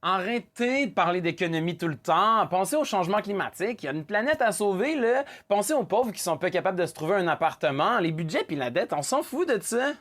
Arrêtez de parler d'économie tout le temps. Pensez au changement climatique. Il y a une planète à sauver, là. Pensez aux pauvres qui sont pas capables de se trouver un appartement. Les budgets puis la dette, on s'en fout de ça.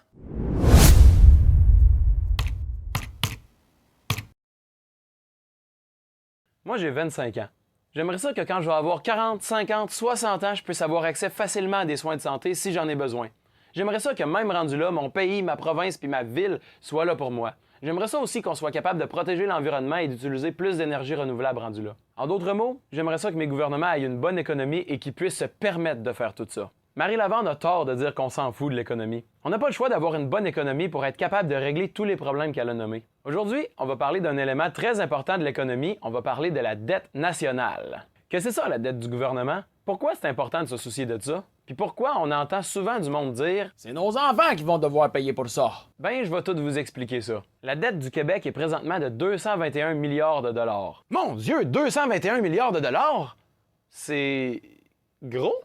Moi, j'ai 25 ans. J'aimerais ça que quand je vais avoir 40, 50, 60 ans, je puisse avoir accès facilement à des soins de santé si j'en ai besoin. J'aimerais ça que même rendu là, mon pays, ma province puis ma ville soient là pour moi. J'aimerais ça aussi qu'on soit capable de protéger l'environnement et d'utiliser plus d'énergie renouvelable rendu là. En d'autres mots, j'aimerais ça que mes gouvernements aient une bonne économie et qu'ils puissent se permettre de faire tout ça. Marie Lavande a tort de dire qu'on s'en fout de l'économie. On n'a pas le choix d'avoir une bonne économie pour être capable de régler tous les problèmes qu'elle a nommés. Aujourd'hui, on va parler d'un élément très important de l'économie, on va parler de la dette nationale. Qu'est-ce que c'est ça, la dette du gouvernement? Pourquoi c'est important de se soucier de ça? Puis pourquoi on entend souvent du monde dire « C'est nos enfants qui vont devoir payer pour ça! » Ben, je vais tout vous expliquer ça. La dette du Québec est présentement de 221 milliards de dollars. Mon Dieu, 221 milliards de dollars? C'est gros?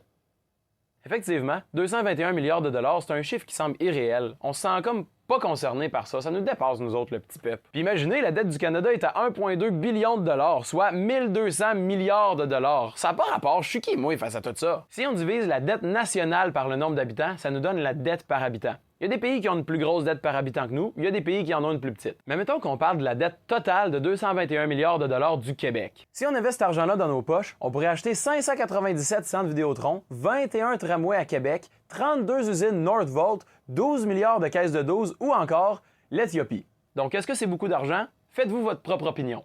Effectivement, 221 milliards de dollars, c'est un chiffre qui semble irréel. On se sent comme pas concerné par ça, ça nous dépasse nous autres, le petit peuple. Puis imaginez, la dette du Canada est à 1,2 billion de dollars, soit 1200 milliards de dollars. Ça n'a pas rapport, je suis qui moi face à tout ça? Si on divise la dette nationale par le nombre d'habitants, ça nous donne la dette par habitant. Il y a des pays qui ont une plus grosse dette par habitant que nous, il y a des pays qui en ont une plus petite. Mais mettons qu'on parle de la dette totale de 221 milliards de dollars du Québec. Si on avait cet argent-là dans nos poches, on pourrait acheter 597 centres Vidéotron, 21 tramways à Québec, 32 usines Northvolt, 12 milliards de caisses de 12 ou encore l'Éthiopie. Donc, est-ce que c'est beaucoup d'argent? Faites-vous votre propre opinion.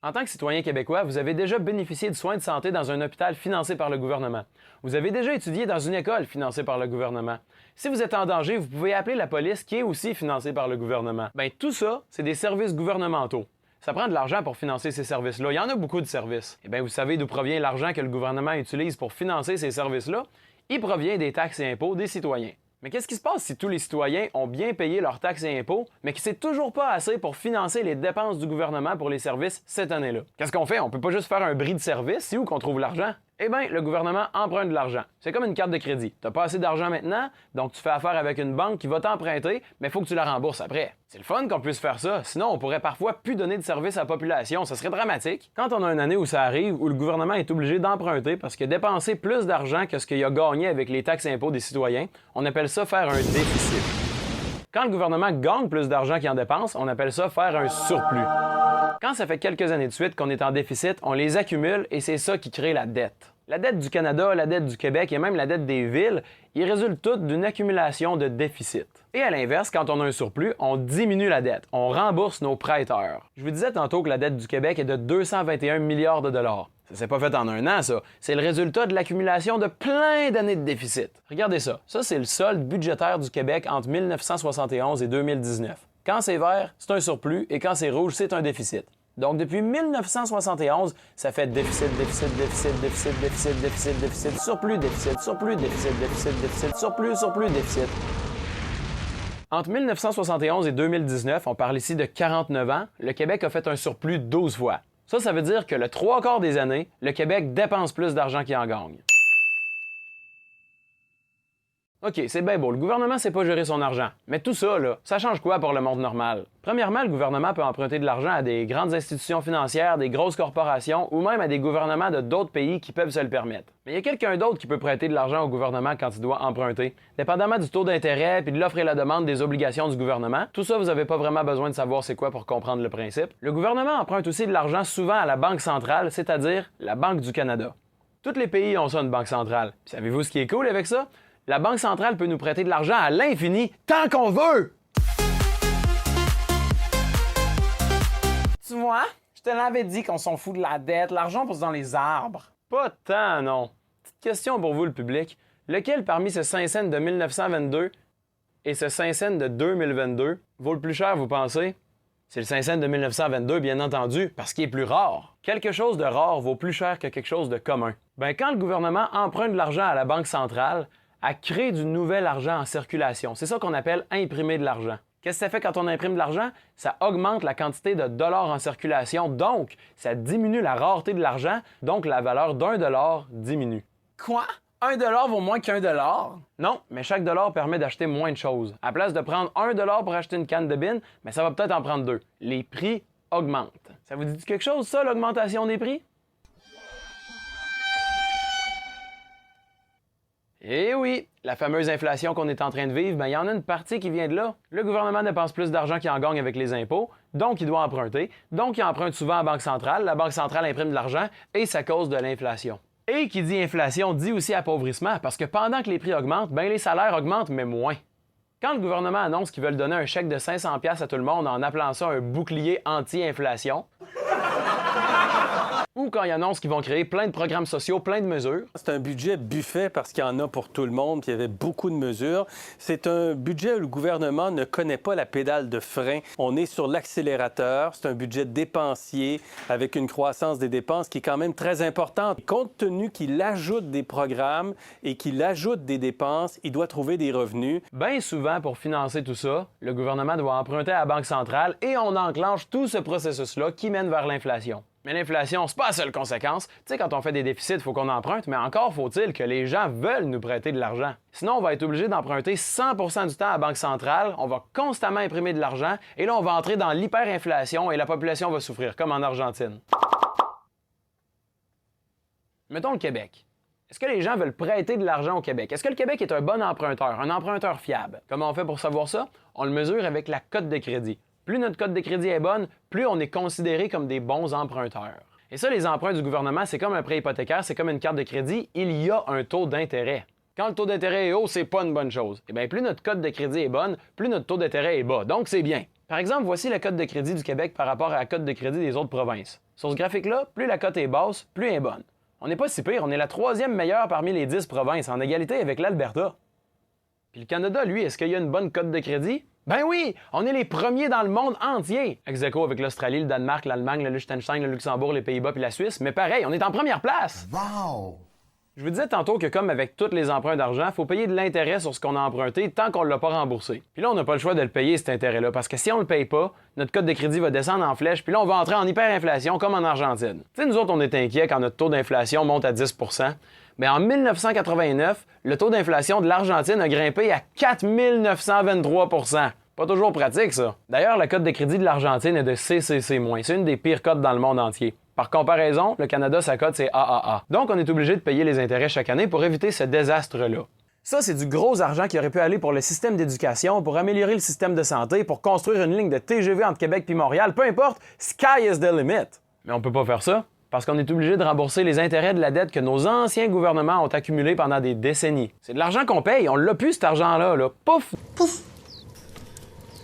En tant que citoyen québécois, vous avez déjà bénéficié de soins de santé dans un hôpital financé par le gouvernement. Vous avez déjà étudié dans une école financée par le gouvernement. Si vous êtes en danger, vous pouvez appeler la police qui est aussi financée par le gouvernement. Bien, tout ça, c'est des services gouvernementaux. Ça prend de l'argent pour financer ces services-là. Il y en a beaucoup de services. Eh bien, vous savez d'où provient l'argent que le gouvernement utilise pour financer ces services-là? Il provient des taxes et impôts des citoyens. Mais qu'est-ce qui se passe si tous les citoyens ont bien payé leurs taxes et impôts, mais que c'est toujours pas assez pour financer les dépenses du gouvernement pour les services cette année-là? Qu'est-ce qu'on fait? On peut pas juste faire un bris de service, c'est où qu'on trouve l'argent? Eh bien, le gouvernement emprunte de l'argent. C'est comme une carte de crédit. T'as pas assez d'argent maintenant, donc tu fais affaire avec une banque qui va t'emprunter, mais il faut que tu la rembourses après. C'est le fun qu'on puisse faire ça, sinon on pourrait parfois plus donner de service à la population, ça serait dramatique. Quand on a une année où ça arrive, où le gouvernement est obligé d'emprunter parce qu'il a dépensé plus d'argent que ce qu'il a gagné avec les taxes et impôts des citoyens, on appelle ça faire un déficit. Quand le gouvernement gagne plus d'argent qu'il en dépense, on appelle ça faire un surplus. Quand ça fait quelques années de suite qu'on est en déficit, on les accumule et c'est ça qui crée la dette. La dette du Canada, la dette du Québec et même la dette des villes, ils résultent toutes d'une accumulation de déficits. Et à l'inverse, quand on a un surplus, on diminue la dette, on rembourse nos prêteurs. Je vous disais tantôt que la dette du Québec est de 221 milliards de dollars. Ça s'est pas fait en un an, ça. C'est le résultat de l'accumulation de plein d'années de déficit. Regardez ça. Ça, c'est le solde budgétaire du Québec entre 1971 et 2019. Quand c'est vert, c'est un surplus et quand c'est rouge, c'est un déficit. Donc, depuis 1971, ça fait déficit, déficit, déficit, déficit, déficit, déficit, déficit, surplus, déficit, surplus, déficit, déficit, déficit, surplus, surplus, déficit. Entre 1971 et 2019, on parle ici de 49 ans, le Québec a fait un surplus 12 fois. Ça veut dire que le 3/4 des années, le Québec dépense plus d'argent qu'il en gagne. OK, c'est bien beau, le gouvernement sait pas gérer son argent. Mais tout ça, là, ça change quoi pour le monde normal? Premièrement, le gouvernement peut emprunter de l'argent à des grandes institutions financières, des grosses corporations ou même à des gouvernements de d'autres pays qui peuvent se le permettre. Mais il y a quelqu'un d'autre qui peut prêter de l'argent au gouvernement quand il doit emprunter. Dépendamment du taux d'intérêt puis de l'offre et la demande des obligations du gouvernement, tout ça, vous n'avez pas vraiment besoin de savoir c'est quoi pour comprendre le principe. Le gouvernement emprunte aussi de l'argent souvent à la Banque centrale, c'est-à-dire la Banque du Canada. Tous les pays ont ça, une banque centrale. Puis savez-vous ce qui est cool avec ça? La Banque centrale peut nous prêter de l'argent à l'infini tant qu'on veut! Tu vois, je te l'avais dit qu'on s'en fout de la dette, l'argent pousse dans les arbres. Pas tant, non. Petite question pour vous, le public. Lequel parmi ce 5 cents de 1922 et ce 5 cents de 2022 vaut le plus cher, vous pensez? C'est le 5 cents de 1922, bien entendu, parce qu'il est plus rare. Quelque chose de rare vaut plus cher que quelque chose de commun. Ben, quand le gouvernement emprunte de l'argent à la Banque centrale, à créer du nouvel argent en circulation. C'est ça qu'on appelle imprimer de l'argent. Qu'est-ce que ça fait quand on imprime de l'argent? Ça augmente la quantité de dollars en circulation, donc ça diminue la rareté de l'argent, donc la valeur d'un dollar diminue. Quoi? Un dollar vaut moins qu'un dollar? Non, mais chaque dollar permet d'acheter moins de choses. À place de prendre un dollar pour acheter une canne de bine, mais ça va peut-être en prendre deux. Les prix augmentent. Ça vous dit quelque chose, ça, l'augmentation des prix? Eh oui, la fameuse inflation qu'on est en train de vivre, il y en a une partie qui vient de là. Le gouvernement dépense plus d'argent qu'il en gagne avec les impôts, donc il doit emprunter, donc il emprunte souvent à la Banque centrale, la Banque centrale imprime de l'argent et ça cause de l'inflation. Et qui dit inflation dit aussi appauvrissement, parce que pendant que les prix augmentent, les salaires augmentent, mais moins. Quand le gouvernement annonce qu'ils veulent donner un chèque de 500$ à tout le monde en appelant ça un bouclier anti-inflation, ou quand ils annoncent qu'ils vont créer plein de programmes sociaux, plein de mesures. C'est un budget buffet parce qu'il y en a pour tout le monde, puis il y avait beaucoup de mesures. C'est un budget où le gouvernement ne connaît pas la pédale de frein. On est sur l'accélérateur. C'est un budget dépensier avec une croissance des dépenses qui est quand même très importante. Compte tenu qu'il ajoute des programmes et qu'il ajoute des dépenses, il doit trouver des revenus. Bien souvent, pour financer tout ça, le gouvernement doit emprunter à la Banque centrale et on enclenche tout ce processus-là qui mène vers l'inflation. Mais l'inflation, c'est pas la seule conséquence. Tu sais, quand on fait des déficits, il faut qu'on emprunte, mais encore faut-il que les gens veulent nous prêter de l'argent. Sinon, on va être obligé d'emprunter 100% du temps à la Banque centrale, on va constamment imprimer de l'argent, et là, on va entrer dans l'hyperinflation et la population va souffrir, comme en Argentine. Mettons le Québec. Est-ce que les gens veulent prêter de l'argent au Québec? Est-ce que le Québec est un bon emprunteur, un emprunteur fiable? Comment on fait pour savoir ça? On le mesure avec la cote de crédit. Plus notre cote de crédit est bonne, plus on est considéré comme des bons emprunteurs. Et ça, les emprunts du gouvernement, c'est comme un prêt hypothécaire, c'est comme une carte de crédit, il y a un taux d'intérêt. Quand le taux d'intérêt est haut, c'est pas une bonne chose. Et bien, plus notre cote de crédit est bonne, plus notre taux d'intérêt est bas. Donc, c'est bien. Par exemple, voici la cote de crédit du Québec par rapport à la cote de crédit des autres provinces. Sur ce graphique-là, plus la cote est basse, plus elle est bonne. On n'est pas si pire, on est la troisième meilleure parmi les 10 provinces, en égalité avec l'Alberta. Puis le Canada, lui, est-ce qu'il y a une bonne cote de crédit? Ben oui, on est les premiers dans le monde entier. Ex-aequo avec l'Australie, le Danemark, l'Allemagne, le Liechtenstein, le Luxembourg, les Pays-Bas puis la Suisse, mais pareil, on est en première place. Wow! Je vous disais tantôt que comme avec tous les emprunts d'argent, il faut payer de l'intérêt sur ce qu'on a emprunté tant qu'on ne l'a pas remboursé. Puis là, on n'a pas le choix de le payer, cet intérêt-là, parce que si on ne le paye pas, notre cote de crédit va descendre en flèche, puis là, on va entrer en hyperinflation comme en Argentine. Tu sais, nous autres, on est inquiets quand notre taux d'inflation monte à 10 %. Mais en 1989, le taux d'inflation de l'Argentine a grimpé à 4 923 %. Pas toujours pratique, ça. D'ailleurs, la cote de crédit de l'Argentine est de CCC-. C'est une des pires cotes dans le monde entier. Par comparaison, le Canada, sa cote, c'est AAA. Donc, on est obligé de payer les intérêts chaque année pour éviter ce désastre-là. Ça, c'est du gros argent qui aurait pu aller pour le système d'éducation, pour améliorer le système de santé, pour construire une ligne de TGV entre Québec et Montréal. Peu importe, sky is the limit. Mais on peut pas faire ça, parce qu'on est obligé de rembourser les intérêts de la dette que nos anciens gouvernements ont accumulée pendant des décennies. C'est de l'argent qu'on paye, on l'a plus cet argent-là, là. Pouf! Pouf!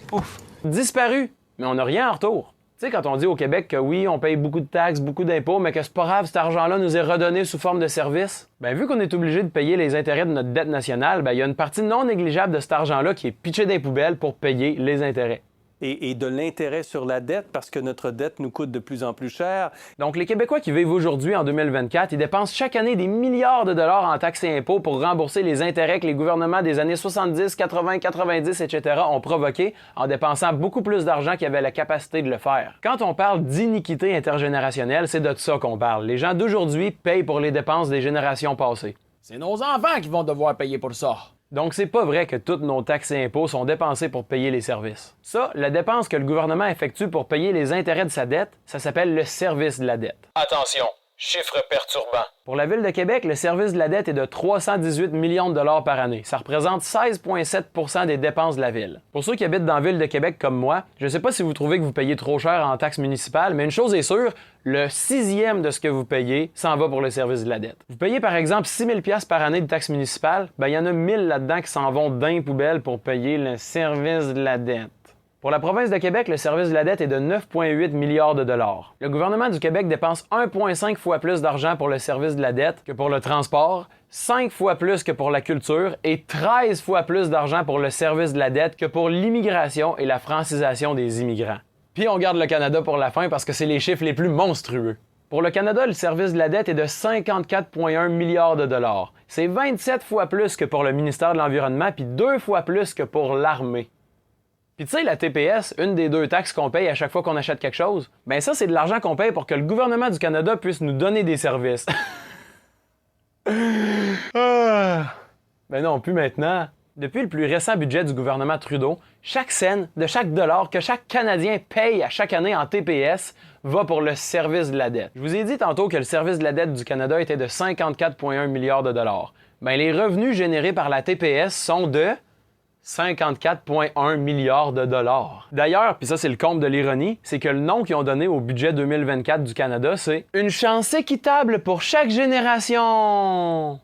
Pouf! Disparu! Mais on n'a rien en retour. Tu sais, quand on dit au Québec que oui, on paye beaucoup de taxes, beaucoup d'impôts, mais que c'est pas grave, cet argent-là nous est redonné sous forme de services, vu qu'on est obligé de payer les intérêts de notre dette nationale, il y a une partie non négligeable de cet argent-là qui est pitché dans les poubelles pour payer les intérêts. Et de l'intérêt sur la dette parce que notre dette nous coûte de plus en plus cher. Donc, les Québécois qui vivent aujourd'hui, en 2024, ils dépensent chaque année des milliards de dollars en taxes et impôts pour rembourser les intérêts que les gouvernements des années 70, 80, 90, etc. ont provoqués en dépensant beaucoup plus d'argent qu'ils avaient la capacité de le faire. Quand on parle d'iniquité intergénérationnelle, c'est de ça qu'on parle. Les gens d'aujourd'hui payent pour les dépenses des générations passées. C'est nos enfants qui vont devoir payer pour ça. Donc, c'est pas vrai que toutes nos taxes et impôts sont dépensés pour payer les services. Ça, la dépense que le gouvernement effectue pour payer les intérêts de sa dette, ça s'appelle le service de la dette. Attention, chiffre perturbant. Pour la Ville de Québec, le service de la dette est de 318 millions de dollars par année. Ça représente 16,7 % des dépenses de la Ville. Pour ceux qui habitent dans la Ville de Québec comme moi, je ne sais pas si vous trouvez que vous payez trop cher en taxes municipales, mais une chose est sûre, le 6e de ce que vous payez s'en va pour le service de la dette. Vous payez par exemple 6 000 $ par année de taxes municipales, il y en a 1 000 là-dedans qui s'en vont dans les poubelles pour payer le service de la dette. Pour la province de Québec, le service de la dette est de 9,8 milliards de dollars. Le gouvernement du Québec dépense 1,5 fois plus d'argent pour le service de la dette que pour le transport, 5 fois plus que pour la culture et 13 fois plus d'argent pour le service de la dette que pour l'immigration et la francisation des immigrants. Puis on garde le Canada pour la fin parce que c'est les chiffres les plus monstrueux. Pour le Canada, le service de la dette est de 54,1 milliards de dollars. C'est 27 fois plus que pour le ministère de l'Environnement puis 2 fois plus que pour l'armée. Puis tu sais, la TPS, une des 2 taxes qu'on paye à chaque fois qu'on achète quelque chose, ça, c'est de l'argent qu'on paye pour que le gouvernement du Canada puisse nous donner des services. Ben non, plus maintenant. Depuis le plus récent budget du gouvernement Trudeau, chaque scène de chaque dollar que chaque Canadien paye à chaque année en TPS va pour le service de la dette. Je vous ai dit tantôt que le service de la dette du Canada était de 54,1 milliards de dollars. Ben, les revenus générés par la TPS sont de 54,1 milliards de dollars. D'ailleurs, puis ça c'est le comble de l'ironie, c'est que le nom qu'ils ont donné au budget 2024 du Canada, c'est « Une chance équitable pour chaque génération ».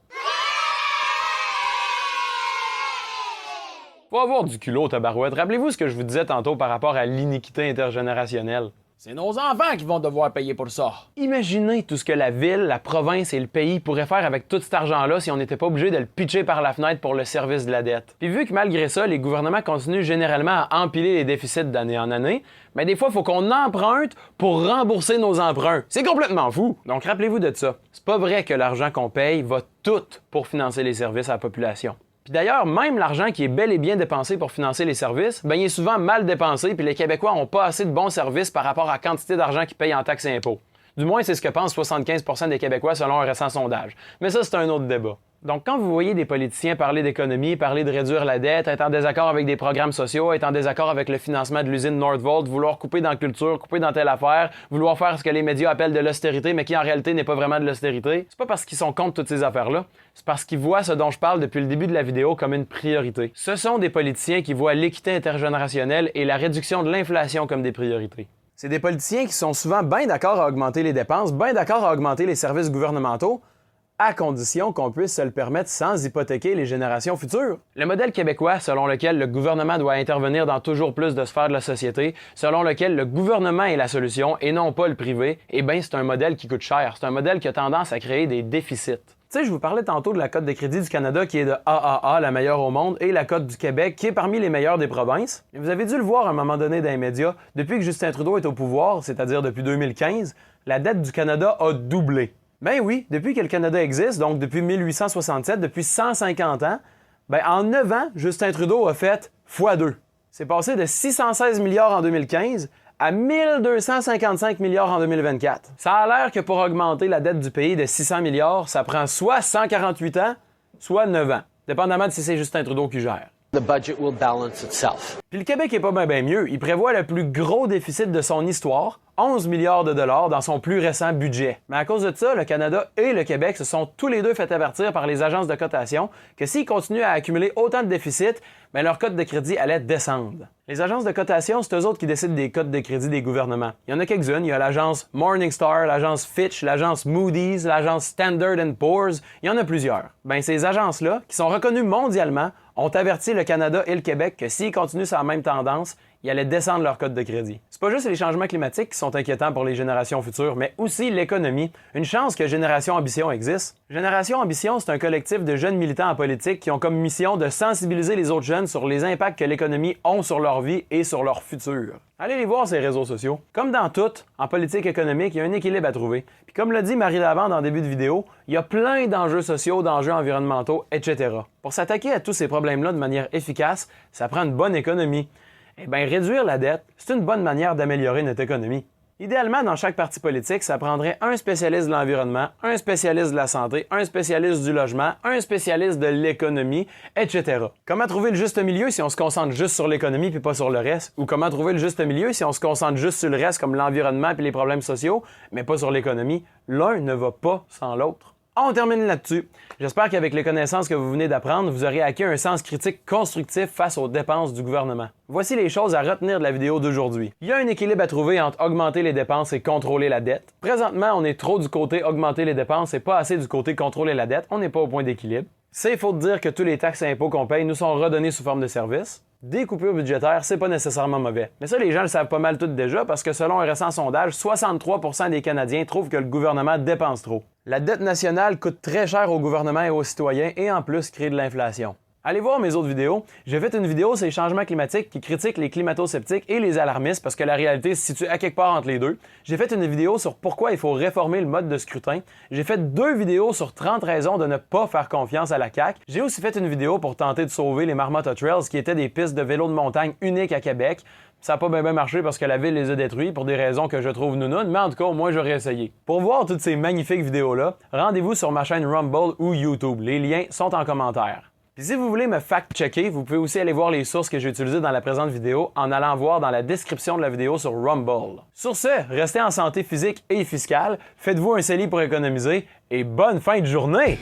Faut avoir du culot, tabarouette. Rappelez-vous ce que je vous disais tantôt par rapport à l'iniquité intergénérationnelle. C'est nos enfants qui vont devoir payer pour ça. Imaginez tout ce que la ville, la province et le pays pourraient faire avec tout cet argent-là si on n'était pas obligé de le pitcher par la fenêtre pour le service de la dette. Puis vu que malgré ça, les gouvernements continuent généralement à empiler les déficits d'année en année, mais des fois, il faut qu'on emprunte pour rembourser nos emprunts. C'est complètement fou! Donc rappelez-vous de ça. C'est pas vrai que l'argent qu'on paye va tout pour financer les services à la population. Puis d'ailleurs, même l'argent qui est bel et bien dépensé pour financer les services, ben il est souvent mal dépensé, puis les Québécois n'ont pas assez de bons services par rapport à la quantité d'argent qu'ils payent en taxes et impôts. Du moins, c'est ce que pensent 75% des Québécois selon un récent sondage. Mais ça, c'est un autre débat. Donc, quand vous voyez des politiciens parler d'économie, parler de réduire la dette, être en désaccord avec des programmes sociaux, être en désaccord avec le financement de l'usine Northvolt, vouloir couper dans la culture, couper dans telle affaire, vouloir faire ce que les médias appellent de l'austérité, mais qui en réalité n'est pas vraiment de l'austérité, c'est pas parce qu'ils sont contre toutes ces affaires-là, c'est parce qu'ils voient ce dont je parle depuis le début de la vidéo comme une priorité. Ce sont des politiciens qui voient l'équité intergénérationnelle et la réduction de l'inflation comme des priorités. C'est des politiciens qui sont souvent bien d'accord à augmenter les dépenses, bien d'accord à augmenter les services gouvernementaux, à condition qu'on puisse se le permettre sans hypothéquer les générations futures. Le modèle québécois, selon lequel le gouvernement doit intervenir dans toujours plus de sphères de la société, selon lequel le gouvernement est la solution et non pas le privé, eh bien, c'est un modèle qui coûte cher. C'est un modèle qui a tendance à créer des déficits. Tu sais, je vous parlais tantôt de la cote de crédit du Canada qui est de AAA, la meilleure au monde, et la cote du Québec qui est parmi les meilleures des provinces. Et vous avez dû le voir à un moment donné dans les médias, depuis que Justin Trudeau est au pouvoir, c'est-à-dire depuis 2015, la dette du Canada a doublé. Ben oui, depuis que le Canada existe, donc depuis 1867, depuis 150 ans, ben en 9 ans, Justin Trudeau a fait x2. C'est passé de 616 milliards en 2015 à 1255 milliards en 2024. Ça a l'air que pour augmenter la dette du pays de 600 milliards, ça prend soit 148 ans, soit 9 ans, dépendamment de si c'est Justin Trudeau qui gère. The budget will balance itself. Puis le Québec est pas bien mieux. Il prévoit le plus gros déficit de son histoire, 11 milliards de dollars dans son plus récent budget. Mais à cause de ça, le Canada et le Québec se sont tous les deux fait avertir par les agences de cotation que s'ils continuent à accumuler autant de déficits, ben leur cote de crédit allait descendre. Les agences de cotation, c'est eux autres qui décident des cotes de crédit des gouvernements. Il y en a quelques-unes. Il y a l'agence Morningstar, l'agence Fitch, l'agence Moody's, l'agence Standard & Poor's. Il y en a plusieurs. Ben ces agences-là, qui sont reconnues mondialement, ont averti le Canada et le Québec que s'ils continuent sur la même tendance, ils allaient descendre leur cote de crédit. C'est pas juste les changements climatiques qui sont inquiétants pour les générations futures, mais aussi l'économie. Une chance que Génération Ambition existe. Génération Ambition, c'est un collectif de jeunes militants en politique qui ont comme mission de sensibiliser les autres jeunes sur les impacts que l'économie ont sur leur vie et sur leur futur. Allez les voir ces réseaux sociaux. Comme dans tout, en politique économique, il y a un équilibre à trouver. Puis comme l'a dit Marie Lavande en début de vidéo, il y a plein d'enjeux sociaux, d'enjeux environnementaux, etc. Pour s'attaquer à tous ces problèmes-là de manière efficace, ça prend une bonne économie. Eh bien, réduire la dette, c'est une bonne manière d'améliorer notre économie. Idéalement, dans chaque parti politique, ça prendrait un spécialiste de l'environnement, un spécialiste de la santé, un spécialiste du logement, un spécialiste de l'économie, etc. Comment trouver le juste milieu si on se concentre juste sur l'économie puis pas sur le reste? Ou comment trouver le juste milieu si on se concentre juste sur le reste comme l'environnement puis les problèmes sociaux, mais pas sur l'économie? L'un ne va pas sans l'autre. On termine là-dessus. J'espère qu'avec les connaissances que vous venez d'apprendre, vous aurez acquis un sens critique constructif face aux dépenses du gouvernement. Voici les choses à retenir de la vidéo d'aujourd'hui. Il y a un équilibre à trouver entre augmenter les dépenses et contrôler la dette. Présentement, on est trop du côté augmenter les dépenses et pas assez du côté contrôler la dette. On n'est pas au point d'équilibre. C'est faux de dire que tous les taxes et impôts qu'on paye nous sont redonnés sous forme de services. Des coupures budgétaires, c'est pas nécessairement mauvais. Mais ça, les gens le savent pas mal tout déjà parce que selon un récent sondage, 63% des Canadiens trouvent que le gouvernement dépense trop. La dette nationale coûte très cher au gouvernement et aux citoyens et en plus crée de l'inflation. Allez voir mes autres vidéos. J'ai fait une vidéo sur les changements climatiques qui critique les climato-sceptiques et les alarmistes parce que la réalité se situe à quelque part entre les deux. J'ai fait une vidéo sur pourquoi il faut réformer le mode de scrutin. J'ai fait 2 vidéos sur 30 raisons de ne pas faire confiance à la CAQ. J'ai aussi fait une vidéo pour tenter de sauver les Marmotta Trails qui étaient des pistes de vélo de montagne uniques à Québec. Ça n'a pas bien marché parce que la ville les a détruits pour des raisons que je trouve nounounes, mais en tout cas, moi, j'aurais essayé. Pour voir toutes ces magnifiques vidéos-là, rendez-vous sur ma chaîne Rumble ou YouTube. Les liens sont en commentaire. Puis si vous voulez me fact-checker, vous pouvez aussi aller voir les sources que j'ai utilisées dans la présente vidéo en allant voir dans la description de la vidéo sur Rumble. Sur ce, restez en santé physique et fiscale, faites-vous un CELI pour économiser et bonne fin de journée!